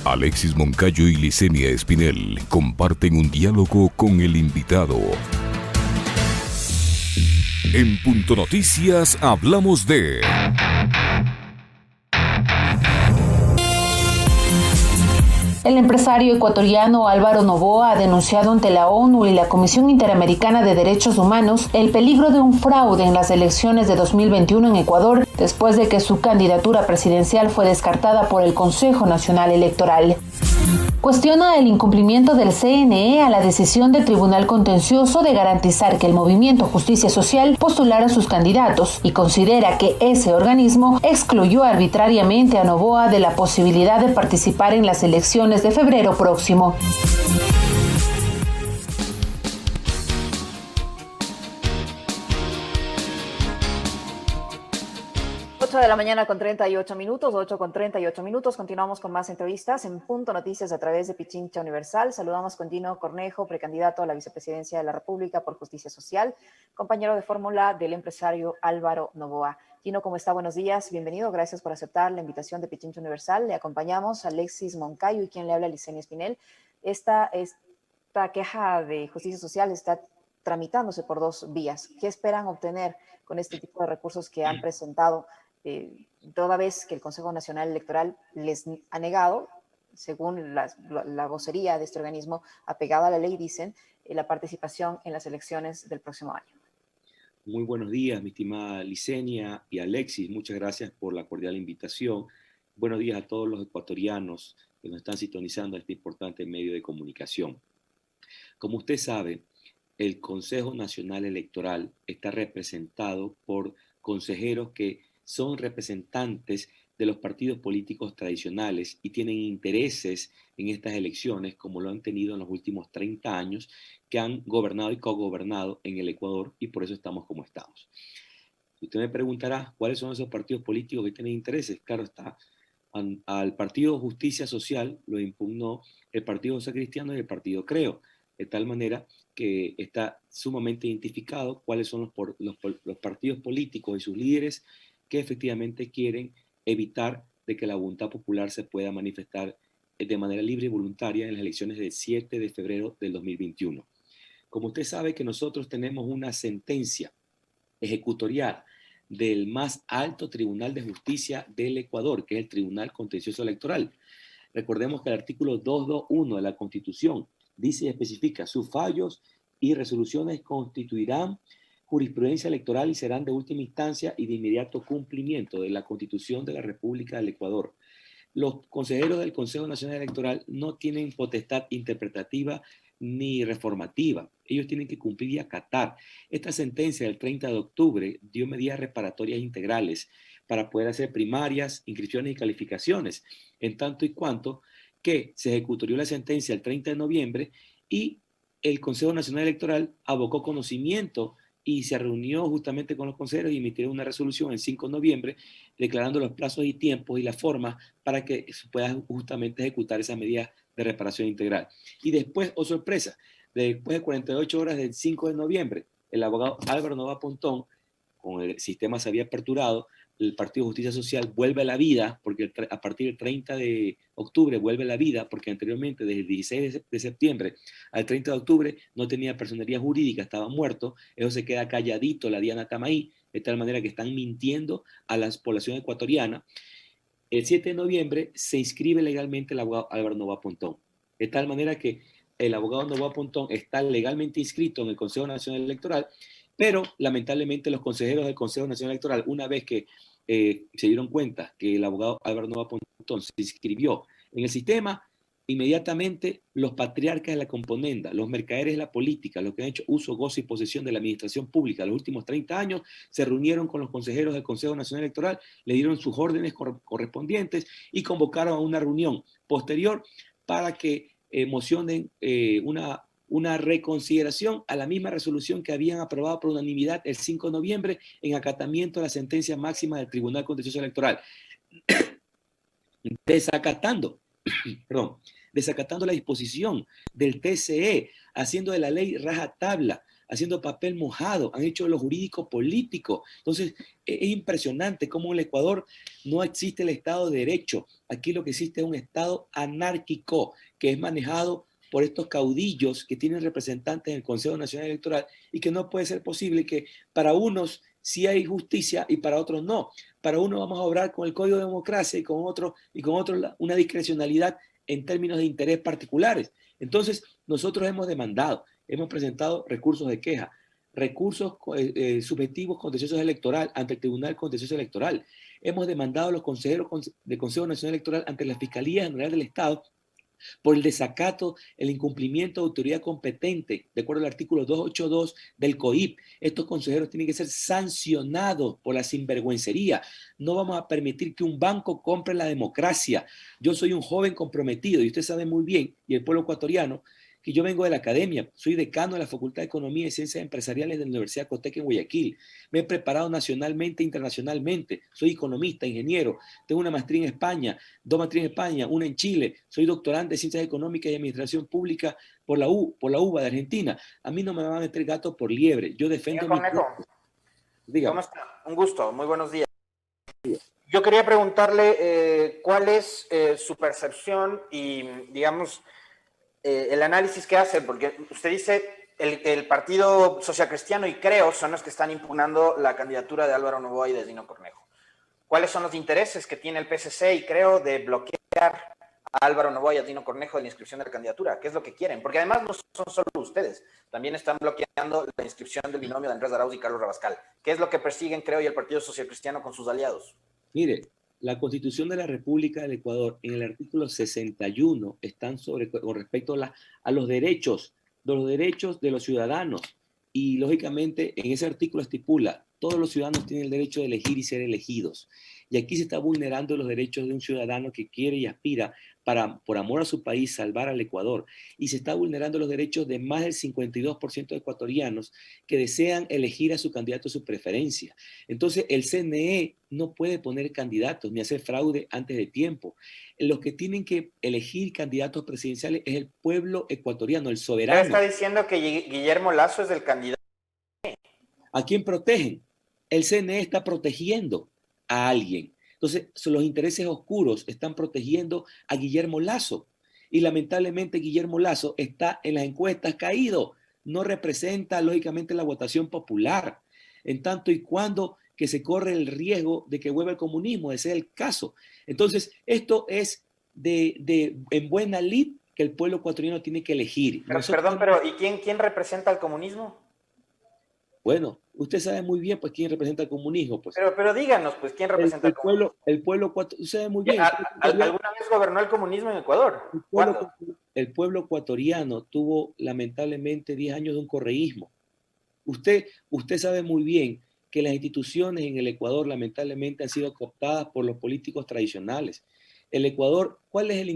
Alexis Moncayo y Licenia Espinel comparten un diálogo con el invitado. En Punto Noticias hablamos de... El empresario ecuatoriano Álvaro Noboa ha denunciado ante la ONU y la Comisión Interamericana de Derechos Humanos el peligro de un fraude en las elecciones de 2021 en Ecuador, después de que su candidatura presidencial fue descartada por el Consejo Nacional Electoral. Cuestiona el incumplimiento del CNE a la decisión del Tribunal Contencioso de garantizar que el Movimiento Justicia Social postulara a sus candidatos y considera que ese organismo excluyó arbitrariamente a Noboa de la posibilidad de participar en las elecciones de febrero próximo. 8 de la mañana con 38 minutos, 8 con 38 minutos. Continuamos con más entrevistas en Punto Noticias a través de Pichincha Universal. Saludamos con Gino Cornejo, precandidato a la vicepresidencia de la República por Justicia Social, compañero de fórmula del empresario Álvaro Noboa. Gino, ¿cómo está? Buenos días, bienvenido. Gracias por aceptar la invitación de Pichincha Universal. Le acompañamos a Alexis Moncayo y quien le habla, Licenia Espinel. Esta queja de Justicia Social está tramitándose por dos vías. ¿Qué esperan obtener con este tipo de recursos que han presentado? Toda vez que el Consejo Nacional Electoral les ha negado, según la vocería de este organismo, apegado a la ley, dicen, la participación en las elecciones del próximo año. Muy buenos días, mi estimada Licenia y Alexis. Muchas gracias por la cordial invitación. Buenos días a todos los ecuatorianos que nos están sintonizando a este importante medio de comunicación. Como usted sabe, el Consejo Nacional Electoral está representado por consejeros que son representantes de los partidos políticos tradicionales y tienen intereses en estas elecciones, como lo han tenido en los últimos 30 años, que han gobernado y cogobernado en el Ecuador, y por eso estamos como estamos. Usted me preguntará, ¿cuáles son esos partidos políticos que tienen intereses? Claro está, al Partido Justicia Social lo impugnó el Partido José Cristiano y el Partido Creo, de tal manera que está sumamente identificado cuáles son los partidos políticos y sus líderes que efectivamente quieren evitar de que la voluntad popular se pueda manifestar de manera libre y voluntaria en las elecciones del 7 de febrero del 2021. Como usted sabe que nosotros tenemos una sentencia ejecutorial del más alto Tribunal de Justicia del Ecuador, que es el Tribunal Contencioso Electoral. Recordemos que el artículo 221 de la Constitución dice y especifica: sus fallos y resoluciones constituirán jurisprudencia electoral y serán de última instancia y de inmediato cumplimiento de la Constitución de la República del Ecuador. Los consejeros del Consejo Nacional Electoral no tienen potestad interpretativa ni reformativa. Ellos tienen que cumplir y acatar. Esta sentencia del 30 de octubre dio medidas reparatorias integrales para poder hacer primarias, inscripciones y calificaciones, en tanto y cuanto que se ejecutó la sentencia el 30 de noviembre y el Consejo Nacional Electoral abocó conocimiento y se reunió justamente con los consejeros y emitieron una resolución el 5 de noviembre declarando los plazos y tiempos y la forma para que se pueda justamente ejecutar esa medida de reparación integral. Y después, oh sorpresa, después de 48 horas del 5 de noviembre, el abogado Álvaro Noboa Pontón, con el sistema se había aperturado, el Partido Justicia Social vuelve a la vida, porque a partir del 30 de octubre vuelve a la vida, porque anteriormente, desde el 16 de septiembre al 30 de octubre, no tenía personería jurídica, estaba muerto. Eso se queda calladito, la Diana Tamaí, de tal manera que están mintiendo a la población ecuatoriana. El 7 de noviembre se inscribe legalmente el abogado Álvaro Noboa Pontón, de tal manera que el abogado Noboa Pontón está legalmente inscrito en el Consejo Nacional Electoral, pero lamentablemente los consejeros del Consejo Nacional Electoral, una vez que se dieron cuenta que el abogado Álvaro Noboa Pontón se inscribió en el sistema, inmediatamente los patriarcas de la componenda, los mercaderes de la política, los que han hecho uso, gozo y posesión de la administración pública los últimos 30 años, se reunieron con los consejeros del Consejo Nacional Electoral, le dieron sus órdenes correspondientes y convocaron a una reunión posterior para que mocionen una reconsideración a la misma resolución que habían aprobado por unanimidad el 5 de noviembre en acatamiento a la sentencia máxima del Tribunal Contencioso Electoral, desacatando la disposición del TCE, haciendo de la ley rajatabla, haciendo papel mojado, han hecho lo jurídico político. Entonces, es impresionante cómo en el Ecuador no existe el Estado de Derecho. Aquí lo que existe es un Estado anárquico que es manejado por estos caudillos que tienen representantes en el Consejo Nacional Electoral y que no puede ser posible que para unos sí hay justicia y para otros no. Para uno vamos a obrar con el Código de Democracia y con otros una discrecionalidad en términos de interés particulares. Entonces, nosotros hemos demandado, hemos presentado recursos de queja, recursos subjetivos contenciosos electoral ante el Tribunal Contencioso Electoral. Hemos demandado a los consejeros del Consejo Nacional Electoral ante la Fiscalía General del Estado por el desacato, el incumplimiento de autoridad competente, de acuerdo al artículo 282 del COIP. Estos consejeros tienen que ser sancionados por la sinvergüencería. No vamos a permitir que un banco compre la democracia. Yo soy un joven comprometido y usted sabe muy bien, y el pueblo ecuatoriano, que yo vengo de la academia, soy decano de la Facultad de Economía y Ciencias Empresariales de la Universidad Costeca en Guayaquil. Me he preparado nacionalmente e internacionalmente. Soy economista, ingeniero, tengo una maestría en España, 2 maestrías en España, una en Chile. Soy doctorante de Ciencias Económicas y Administración Pública por la UBA de Argentina. A mí no me van a meter gato por liebre. Yo defiendo Señor Cornejo, Dígame. ¿cómo está? Un gusto, muy buenos días. Yo quería preguntarle cuál es su percepción y, digamos, el análisis que hace, porque usted dice el Partido Social Cristiano y Creo son los que están impugnando la candidatura de Álvaro Noboa y de Dino Cornejo. ¿Cuáles son los intereses que tiene el PSC y Creo de bloquear a Álvaro Noboa y a Dino Cornejo de la inscripción de la candidatura? ¿Qué es lo que quieren? Porque además no son solo ustedes, también están bloqueando la inscripción del binomio de Andrés Arauz y Carlos Rabascal. ¿Qué es lo que persiguen Creo y el Partido Social Cristiano con sus aliados? Mire, la Constitución de la República del Ecuador, en el artículo 61, están con respecto a los derechos de los ciudadanos. Y, lógicamente, en ese artículo estipula, todos los ciudadanos tienen el derecho de elegir y ser elegidos. Y aquí se está vulnerando los derechos de un ciudadano que quiere y aspira por amor a su país, salvar al Ecuador. Y se está vulnerando los derechos de más del 52% de ecuatorianos que desean elegir a su candidato a su preferencia. Entonces, el CNE no puede poner candidatos ni hacer fraude antes de tiempo. Los que tienen que elegir candidatos presidenciales es el pueblo ecuatoriano, el soberano. Usted está diciendo que Guillermo Lasso es el candidato. ¿A quién protegen? El CNE está protegiendo a alguien. Entonces, los intereses oscuros están protegiendo a Guillermo Lasso. Y lamentablemente Guillermo Lasso está en las encuestas caído. No representa, lógicamente, la votación popular. En tanto y cuando que se corre el riesgo de que vuelva el comunismo, ese es el caso. Entonces, esto es en buena lid que el pueblo ecuatoriano tiene que elegir. Perdón, pero ¿y quién representa al comunismo? Bueno, usted sabe muy bien, pues, quién representa el comunismo. Pues. Pero díganos, pues, ¿quién representa el comunismo? El pueblo usted sabe muy bien. ¿Alguna vez gobernó el comunismo en Ecuador? El pueblo ecuatoriano tuvo, lamentablemente, 10 años de un correísmo. Usted sabe muy bien que las instituciones en el Ecuador, lamentablemente, han sido cooptadas por los políticos tradicionales. El Ecuador, ¿cuál es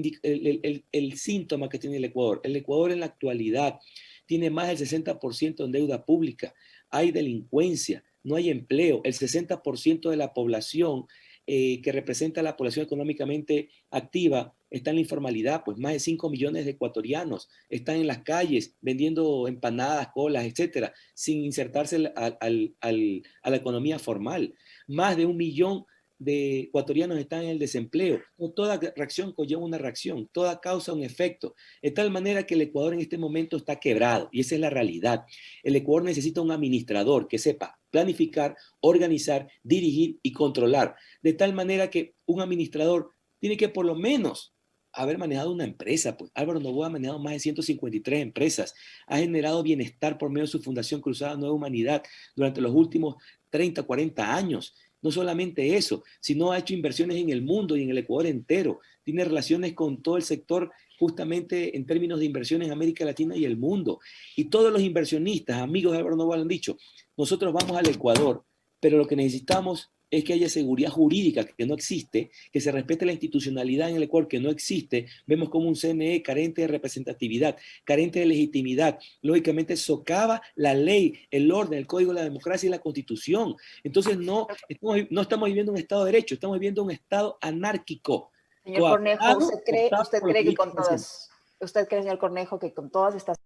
el síntoma que tiene el Ecuador? El Ecuador en la actualidad tiene más del 60% en deuda pública. Hay delincuencia, no hay empleo. El 60% de la población que representa a la población económicamente activa está en la informalidad, pues más de 5 millones de ecuatorianos están en las calles vendiendo empanadas, colas, etcétera, sin insertarse a la economía formal. Más de 1 millón de ecuatorianos están en el desempleo. Toda reacción conlleva una reacción, toda causa un efecto, de tal manera que el Ecuador en este momento está quebrado, y esa es la realidad. El Ecuador necesita un administrador que sepa planificar, organizar, dirigir y controlar, de tal manera que un administrador tiene que por lo menos haber manejado una empresa. Pues Álvaro Noboa ha manejado más de 153 empresas, ha generado bienestar por medio de su Fundación Cruzada Nueva Humanidad durante los últimos 30, 40 años. No solamente eso, sino ha hecho inversiones en el mundo y en el Ecuador entero. Tiene relaciones con todo el sector justamente en términos de inversiones en América Latina y el mundo. Y todos los inversionistas, amigos de Álvaro Noboa, han dicho, nosotros vamos al Ecuador, pero lo que necesitamos es que haya seguridad jurídica, que no existe, que se respete la institucionalidad en el Ecuador, que no existe. Vemos como un CNE carente de representatividad, carente de legitimidad, lógicamente socava la ley, el orden, el Código de la Democracia y la Constitución. Entonces no estamos viviendo un Estado de Derecho, estamos viviendo un Estado anárquico. Señor Cornejo, ¿usted cree que con todas, usted cree, señor Cornejo, que con todas estas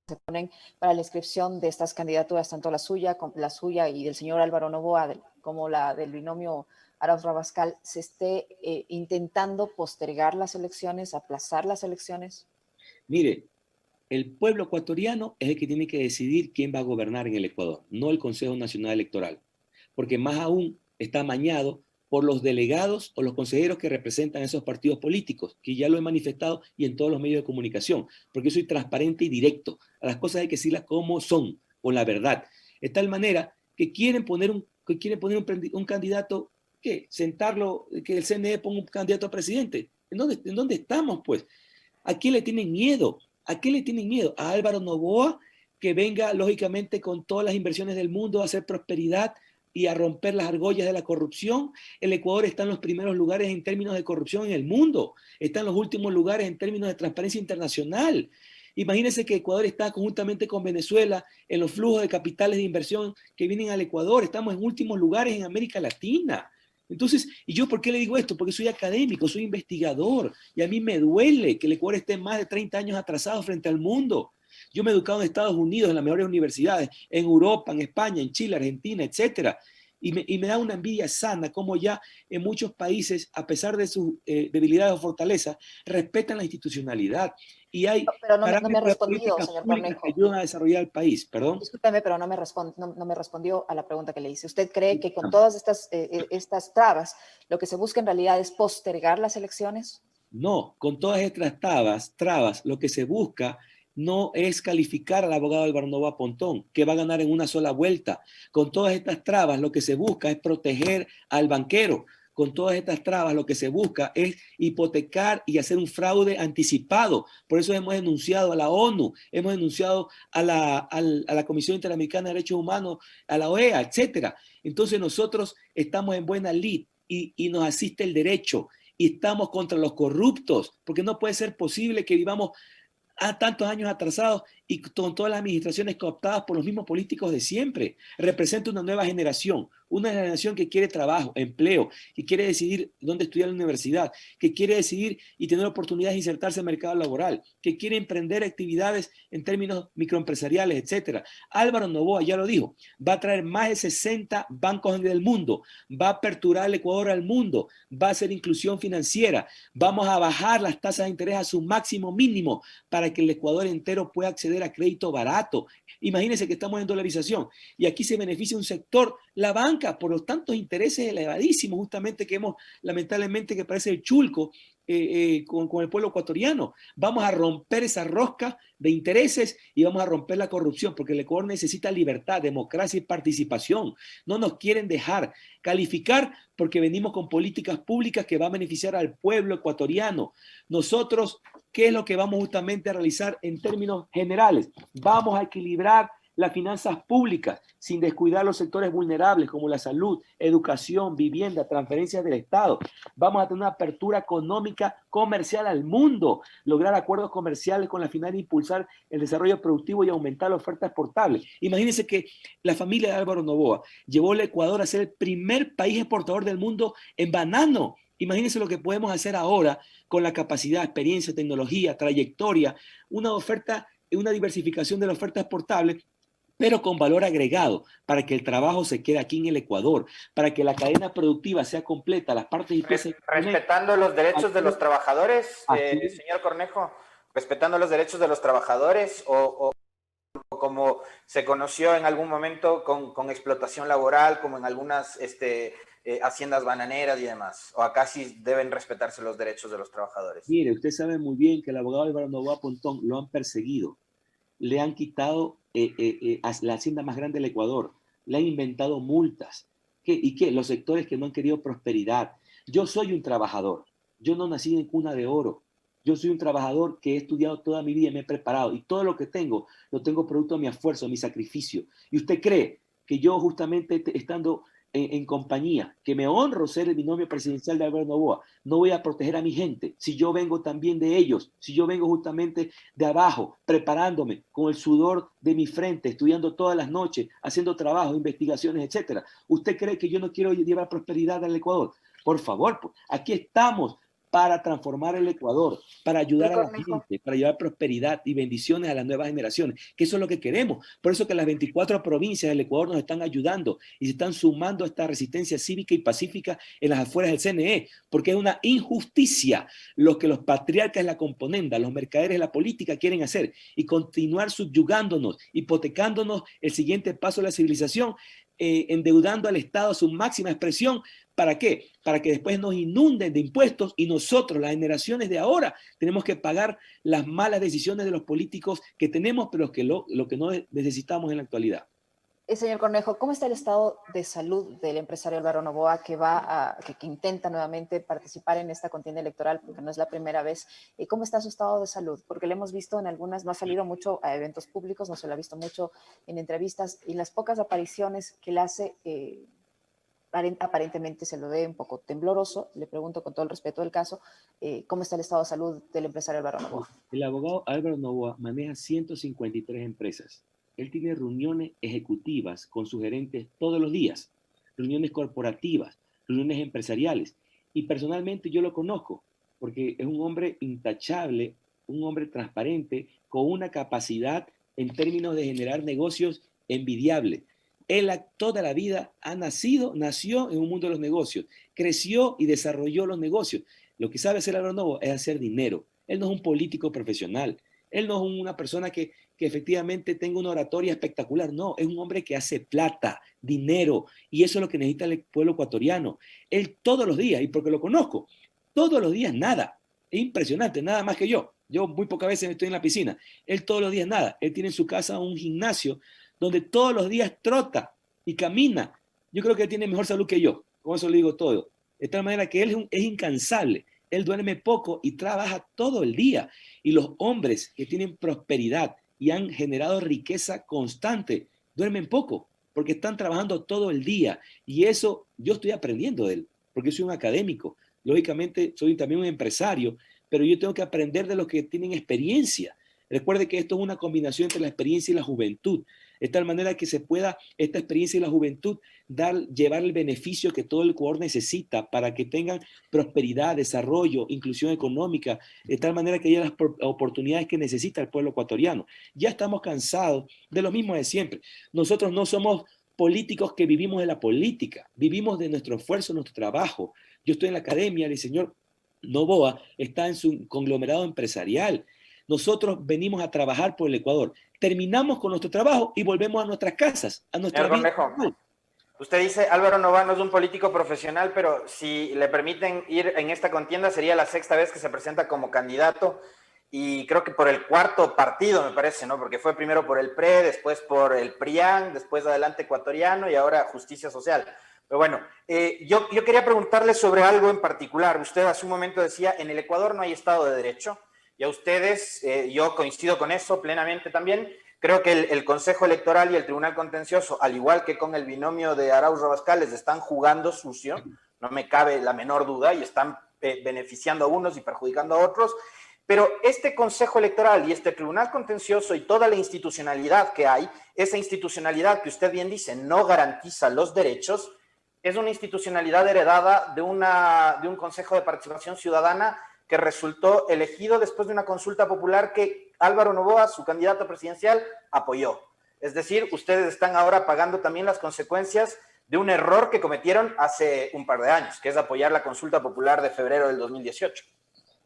se ponen para la inscripción de estas candidaturas, tanto la suya y del señor Álvaro Noboa, como la del binomio Arauz Rabascal, se esté intentando postergar las elecciones, aplazar las elecciones? Mire, el pueblo ecuatoriano es el que tiene que decidir quién va a gobernar en el Ecuador, no el Consejo Nacional Electoral, porque más aún está amañado por los delegados o los consejeros que representan esos partidos políticos, que ya lo he manifestado y en todos los medios de comunicación, porque yo soy transparente y directo. A las cosas hay que decirlas como son, con la verdad. De tal manera que quieren poner un candidato, ¿qué? Sentarlo, que el CNE ponga un candidato a presidente. ¿En dónde estamos, pues? ¿A quién le tienen miedo? ¿A qué le tienen miedo? A Álvaro Noboa, que venga lógicamente con todas las inversiones del mundo a hacer prosperidad y a romper las argollas de la corrupción. El Ecuador está en los primeros lugares en términos de corrupción en el mundo, está en los últimos lugares en términos de transparencia internacional. Imagínense que Ecuador está conjuntamente con Venezuela en los flujos de capitales de inversión que vienen al Ecuador. Estamos en últimos lugares en América Latina. Entonces, ¿y yo por qué le digo esto? Porque soy académico, soy investigador, y a mí me duele que el Ecuador esté más de 30 años atrasado frente al mundo. Yo me he educado en Estados Unidos, en las mejores universidades, en Europa, en España, en Chile, Argentina, etcétera. Y me da una envidia sana como ya en muchos países, a pesar de sus debilidades o fortalezas, respetan la institucionalidad. Y hay Pero no me ha respondido, políticas señor públicas Cornejo. que ayudan a desarrollar el país. Perdón. Discúlpeme, pero no me respondió a la pregunta que le hice. ¿Usted cree que con todas estas trabas, lo que se busca en realidad es postergar las elecciones? No, con todas estas trabas, lo que se busca no es calificar al abogado Álvaro Noboa Pontón, que va a ganar en una sola vuelta. Con todas estas trabas, lo que se busca es proteger al banquero. Con todas estas trabas, lo que se busca es hipotecar y hacer un fraude anticipado. Por eso hemos denunciado a la ONU, hemos denunciado a la Comisión Interamericana de Derechos Humanos, a la OEA, etcétera. Entonces nosotros estamos en buena lid y nos asiste el derecho y estamos contra los corruptos, porque no puede ser posible que vivamos a tantos años atrasados y con todas las administraciones cooptadas por los mismos políticos de siempre. Representa una nueva generación que quiere trabajo, empleo, que quiere decidir dónde estudiar en la universidad, que quiere decidir y tener oportunidades de insertarse en el mercado laboral, que quiere emprender actividades en términos microempresariales, etc. Álvaro Noboa ya lo dijo, va a traer más de 60 bancos en el mundo, va a aperturar el Ecuador al mundo, va a hacer inclusión financiera, vamos a bajar las tasas de interés a su máximo mínimo para que el Ecuador entero pueda acceder a crédito barato. Imagínense que estamos en dolarización y aquí se beneficia un sector, la banca, por los tantos intereses elevadísimos justamente que hemos, lamentablemente, que parece el chulco con el pueblo ecuatoriano. Vamos a romper esa rosca de intereses y vamos a romper la corrupción, porque el Ecuador necesita libertad, democracia y participación. No nos quieren dejar calificar porque venimos con políticas públicas que van a beneficiar al pueblo ecuatoriano. Nosotros, ¿qué es lo que vamos justamente a realizar en términos generales? Vamos a equilibrar las finanzas públicas sin descuidar los sectores vulnerables como la salud, educación, vivienda, transferencias del Estado. Vamos a tener una apertura económica comercial al mundo, lograr acuerdos comerciales con la finalidad de impulsar el desarrollo productivo y aumentar la oferta exportable. Imagínense que la familia de Álvaro Noboa llevó al Ecuador a ser el primer país exportador del mundo en banano. Imagínense lo que podemos hacer ahora con la capacidad, experiencia, tecnología, trayectoria, una oferta, una diversificación de la oferta exportable, pero con valor agregado, para que el trabajo se quede aquí en el Ecuador, para que la cadena productiva sea completa, las partes y piezas... Respetando los derechos de los trabajadores, señor Cornejo, respetando los derechos de los trabajadores o como se conoció en algún momento con explotación laboral, como en algunas haciendas bananeras y demás, o acá sí deben respetarse los derechos de los trabajadores. Mire, usted sabe muy bien que el abogado Álvaro Noboa Pontón lo han perseguido, le han quitado la hacienda más grande del Ecuador, le han inventado multas. ¿Y qué? Los sectores que no han querido prosperidad. Yo soy un trabajador, yo no nací en cuna de oro, yo soy un trabajador que he estudiado toda mi vida y me he preparado, y todo lo que tengo, lo tengo producto de mi esfuerzo, de mi sacrificio. ¿Y usted cree que yo justamente estando en compañía, que me honro ser el binomio presidencial de Álvaro Noboa, no voy a proteger a mi gente, si yo vengo también de ellos, si yo vengo justamente de abajo, preparándome con el sudor de mi frente, estudiando todas las noches, haciendo trabajo, investigaciones, etcétera? ¿Usted cree que yo no quiero llevar prosperidad al Ecuador? Por favor, aquí estamos para transformar el Ecuador, para ayudar a la Cornejo. gente, para llevar prosperidad y bendiciones a las nuevas generaciones, que eso es lo que queremos. Por eso que las 24 provincias del Ecuador nos están ayudando y se están sumando a esta resistencia cívica y pacífica en las afueras del CNE, porque es una injusticia lo que los patriarcas de la componenda, los mercaderes de la política quieren hacer y continuar subyugándonos, hipotecándonos el siguiente paso de la civilización, endeudando al Estado a su máxima expresión. ¿Para qué? Para que después nos inunden de impuestos y nosotros, las generaciones de ahora, tenemos que pagar las malas decisiones de los políticos que tenemos, pero que lo que no necesitamos en la actualidad. Señor Cornejo, ¿cómo está el estado de salud del empresario Álvaro Noboa que intenta nuevamente participar en esta contienda electoral, porque no es la primera vez? ¿Cómo está su estado de salud? Porque lo hemos visto en algunas, no ha salido mucho a eventos públicos, no se lo ha visto mucho en entrevistas, y las pocas apariciones que le hace, aparentemente se lo ve un poco tembloroso. Le pregunto con todo el respeto del caso, ¿cómo está el estado de salud del empresario Álvaro Noboa? El abogado Álvaro Noboa maneja 153 empresas. Él tiene reuniones ejecutivas con sus gerentes todos los días, reuniones corporativas, reuniones empresariales. Y personalmente yo lo conozco porque es un hombre intachable, un hombre transparente, con una capacidad en términos de generar negocios envidiable. Él toda la vida nació en un mundo de los negocios, creció y desarrolló los negocios. Lo que sabe hacer Álvaro Noboa es hacer dinero. Él no es un político profesional. Él no es una persona que efectivamente tenga una oratoria espectacular. No, es un hombre que hace plata, dinero, y eso es lo que necesita el pueblo ecuatoriano. Él todos los días, y porque lo conozco, todos los días nada. Es impresionante, nada más que yo. Yo muy pocas veces estoy en la piscina. Él todos los días nada. Él tiene en su casa un gimnasio donde todos los días trota y camina. Yo creo que él tiene mejor salud que yo. Con eso le digo todo. De tal manera que él es incansable. Él duerme poco y trabaja todo el día. Y los hombres que tienen prosperidad y han generado riqueza constante duermen poco porque están trabajando todo el día. Y eso yo estoy aprendiendo de él, porque soy un académico. Lógicamente soy también un empresario, pero yo tengo que aprender de los que tienen experiencia. Recuerde que esto es una combinación entre la experiencia y la juventud, de tal manera que se pueda esta experiencia y la juventud llevar el beneficio que todo el Ecuador necesita para que tengan prosperidad, desarrollo, inclusión económica, de tal manera que haya las oportunidades que necesita el pueblo ecuatoriano. Ya estamos cansados de lo mismo de siempre. Nosotros no somos políticos que vivimos de la política, vivimos de nuestro esfuerzo, nuestro trabajo. Yo estoy en la academia, el señor Noboa está en su conglomerado empresarial. Nosotros venimos a trabajar por el Ecuador. Terminamos con nuestro trabajo y volvemos a nuestras casas, a nuestra vida. Usted dice, Álvaro Noboa no es un político profesional, pero si le permiten ir en esta contienda, sería la sexta vez que se presenta como candidato y creo que por el cuarto partido, me parece, ¿no? Porque fue primero por el PRE, después por el PRIAN, después Adelante Ecuatoriano y ahora Justicia Social. Pero bueno, yo quería preguntarle sobre algo en particular. Usted hace un momento decía, en el Ecuador no hay Estado de Derecho. Y a ustedes, yo coincido con eso plenamente también. Creo que el Consejo Electoral y el Tribunal Contencioso, al igual que con el binomio de Arauz Rabascal, les están jugando sucio, no me cabe la menor duda, y están beneficiando a unos y perjudicando a otros. Pero este Consejo Electoral y este Tribunal Contencioso y toda la institucionalidad que hay, esa institucionalidad que usted bien dice no garantiza los derechos, es una institucionalidad heredada de un Consejo de Participación Ciudadana que resultó elegido después de una consulta popular que Álvaro Noboa, su candidato presidencial, apoyó. Es decir, ustedes están ahora pagando también las consecuencias de un error que cometieron hace un par de años, que es apoyar la consulta popular de febrero del 2018.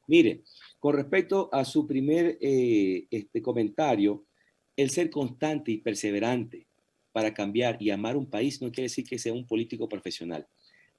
Mire, con respecto a su primer comentario, el ser constante y perseverante para cambiar y amar un país no quiere decir que sea un político profesional.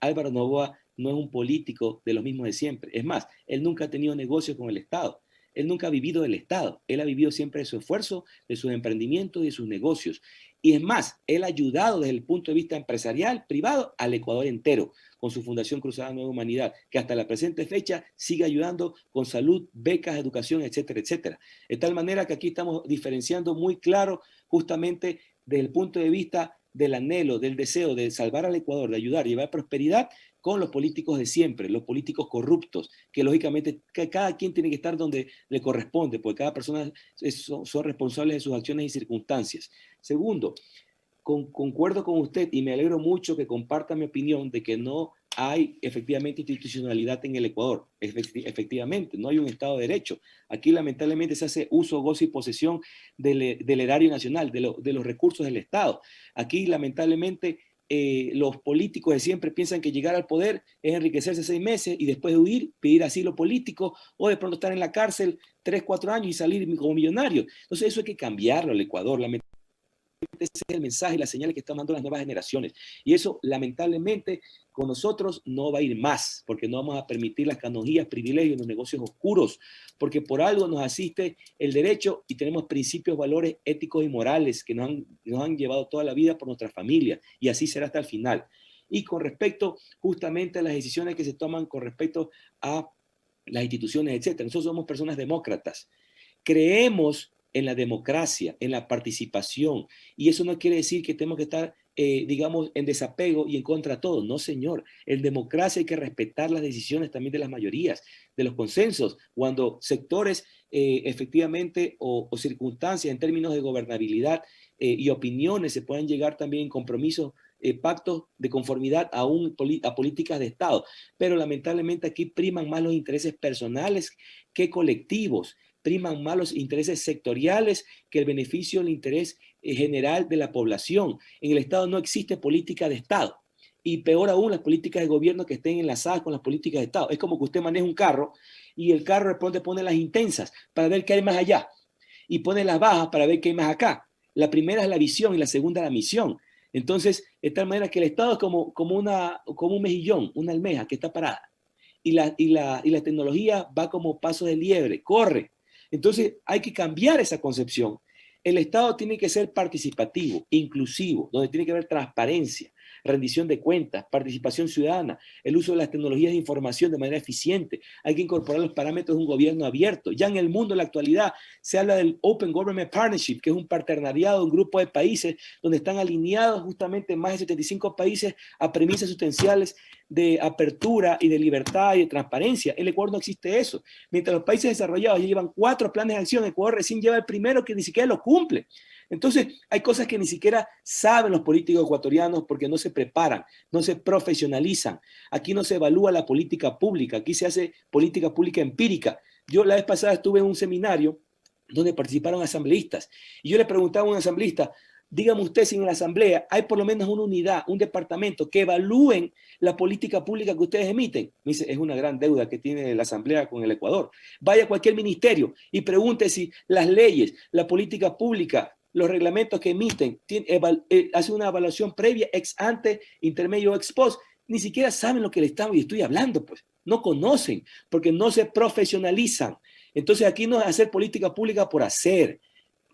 Álvaro Noboa no es un político de los mismos de siempre. Es más, él nunca ha tenido negocio con el Estado. Él nunca ha vivido del Estado. Él ha vivido siempre de su esfuerzo, de sus emprendimientos y de sus negocios. Y es más, él ha ayudado desde el punto de vista empresarial, privado, al Ecuador entero, con su Fundación Cruzada Nueva Humanidad, que hasta la presente fecha sigue ayudando con salud, becas, educación, etcétera, etcétera. De tal manera que aquí estamos diferenciando muy claro justamente desde el punto de vista del anhelo, del deseo de salvar al Ecuador, de ayudar, llevar prosperidad con los políticos de siempre, los políticos corruptos, que lógicamente cada quien tiene que estar donde le corresponde, porque cada persona son responsables de sus acciones y circunstancias. Segundo, concuerdo con usted y me alegro mucho que comparta mi opinión de que no hay efectivamente institucionalidad en el Ecuador. Efectivamente, no hay un Estado de Derecho. Aquí lamentablemente se hace uso, gozo y posesión del erario nacional, de los recursos del Estado. Aquí lamentablemente los políticos de siempre piensan que llegar al poder es enriquecerse 6 meses y después huir, pedir asilo político o de pronto estar en la cárcel 3, 4 años y salir como millonario. Entonces eso hay que cambiarlo al Ecuador. Ese es el mensaje y las señales que están dando las nuevas generaciones. Y eso, lamentablemente, con nosotros no va a ir más, porque no vamos a permitir las canonjías, privilegios, los negocios oscuros, porque por algo nos asiste el derecho y tenemos principios, valores éticos y morales que nos han llevado toda la vida por nuestra familia, y así será hasta el final. Y con respecto justamente a las decisiones que se toman con respecto a las instituciones, etcétera, nosotros somos personas demócratas. Creemos en la democracia, en la participación, y eso no quiere decir que tenemos que estar, digamos, en desapego y en contra de todo. No, señor. En democracia hay que respetar las decisiones también de las mayorías, de los consensos, cuando sectores efectivamente o circunstancias en términos de gobernabilidad y opiniones se pueden llegar también en compromisos, pactos de conformidad a políticas de Estado. Pero lamentablemente aquí priman más los intereses personales que colectivos. Priman más los intereses sectoriales que el beneficio, el interés general de la población. En el Estado no existe política de Estado. Y peor aún, las políticas de gobierno que estén enlazadas con las políticas de Estado. Es como que usted maneja un carro y el carro de pronto pone las intensas para ver qué hay más allá y pone las bajas para ver qué hay más acá. La primera es la visión y la segunda la misión. Entonces, de tal manera que el Estado es como un mejillón, una almeja que está parada. Y la tecnología va como paso de liebre, corre. Entonces hay que cambiar esa concepción. El Estado tiene que ser participativo, inclusivo, donde tiene que haber transparencia, rendición de cuentas, participación ciudadana, el uso de las tecnologías de información de manera eficiente. Hay que incorporar los parámetros de un gobierno abierto. Ya en el mundo en la actualidad se habla del Open Government Partnership, que es un partenariado, un grupo de países donde están alineados justamente más de 75 países a premisas sustanciales de apertura y de libertad y de transparencia. En Ecuador no existe eso. Mientras los países desarrollados ya llevan 4 planes de acción, Ecuador recién lleva el primero que ni siquiera lo cumple. Entonces, hay cosas que ni siquiera saben los políticos ecuatorianos porque no se preparan, no se profesionalizan. Aquí no se evalúa la política pública, aquí se hace política pública empírica. Yo la vez pasada estuve en un seminario donde participaron asambleístas y yo le preguntaba a un asambleísta, dígame usted si en la asamblea hay por lo menos una unidad, un departamento que evalúen la política pública que ustedes emiten. Me dice, es una gran deuda que tiene la asamblea con el Ecuador. Vaya a cualquier ministerio y pregunte si las leyes, la política pública, los reglamentos que emiten, hace una evaluación previa, ex ante, intermedio, ex post. Ni siquiera saben lo que le estoy hablando, pues. No conocen, porque no se profesionalizan. Entonces aquí no es hacer política pública por hacer.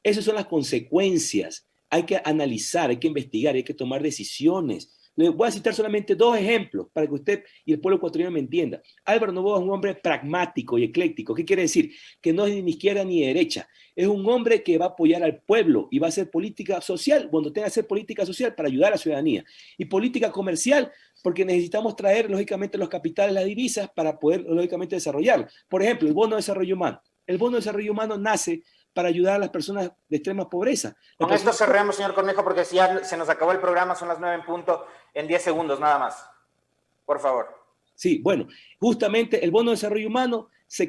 Esas son las consecuencias. Hay que analizar, hay que investigar, hay que tomar decisiones. Les voy a citar solamente 2 ejemplos para que usted y el pueblo ecuatoriano me entienda. Álvaro Noboa es un hombre pragmático y ecléctico. ¿Qué quiere decir? Que no es ni izquierda ni derecha. Es un hombre que va a apoyar al pueblo y va a hacer política social cuando tenga que hacer política social para ayudar a la ciudadanía. Y política comercial porque necesitamos traer, lógicamente, los capitales, las divisas para poder, lógicamente, desarrollarlo. Por ejemplo, el bono de desarrollo humano. El bono de desarrollo humano nace para ayudar a las personas de extrema pobreza. Con esto cerremos, señor Cornejo, porque si ya se nos acabó el programa, son las 9 en punto, en 10 segundos nada más. Por favor. Sí, bueno, justamente el bono de desarrollo humano se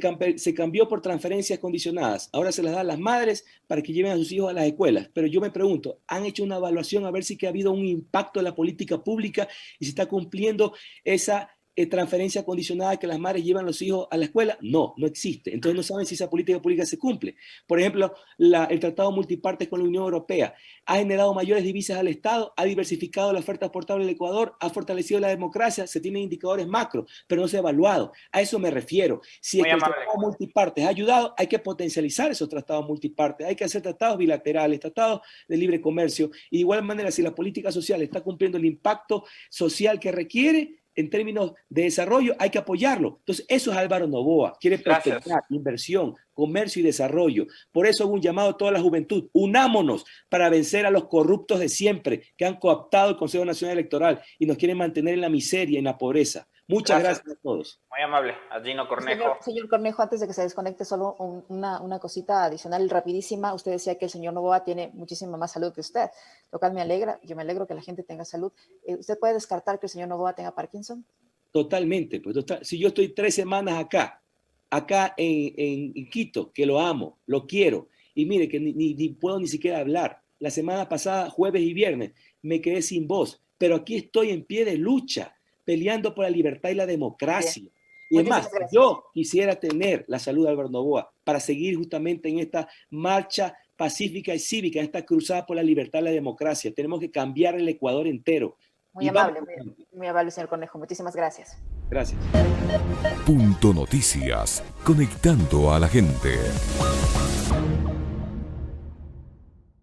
cambió por transferencias condicionadas. Ahora se las da a las madres para que lleven a sus hijos a las escuelas. Pero yo me pregunto, ¿han hecho una evaluación a ver si que ha habido un impacto en la política pública y si está cumpliendo esa transferencia condicionada que las madres llevan a los hijos a la escuela? No, no existe. Entonces no saben si esa política pública se cumple. Por ejemplo, el Tratado Multipartes con la Unión Europea ha generado mayores divisas al Estado, ha diversificado la oferta exportable del Ecuador, ha fortalecido la democracia, se tienen indicadores macro, pero no se ha evaluado. A eso me refiero. Si el Tratado Multipartes ha ayudado, hay que potencializar esos tratados multipartes, hay que hacer tratados bilaterales, tratados de libre comercio. Y de igual manera, si la política social está cumpliendo el impacto social que requiere, en términos de desarrollo, hay que apoyarlo. Entonces, eso es Álvaro Noboa. Quiere prosperidad, inversión, comercio y desarrollo. Por eso hago un llamado a toda la juventud. Unámonos para vencer a los corruptos de siempre que han cooptado el Consejo Nacional Electoral y nos quieren mantener en la miseria y en la pobreza. Muchas gracias a todos. Muy amable, a Gino Cornejo. Señor Cornejo, antes de que se desconecte, solo una cosita adicional rapidísima. Usted decía que el señor Noboa tiene muchísima más salud que usted, lo cual me alegra. Yo me alegro que la gente tenga salud. ¿Usted puede descartar que el señor Noboa tenga Parkinson? Totalmente. Pues, si yo estoy 3 semanas acá en Quito, que lo amo, lo quiero, y mire que ni puedo ni siquiera hablar. La semana pasada, jueves y viernes, me quedé sin voz, pero aquí estoy en pie de lucha, peleando por la libertad y la democracia. Bien. Y es más, yo quisiera tener la salud de Álvaro Noboa para seguir justamente en esta marcha pacífica y cívica, en esta cruzada por la libertad y la democracia. Tenemos que cambiar el Ecuador entero. Muy amable, señor Cornejo. Muchísimas gracias. Gracias. Punto Noticias, conectando a la gente.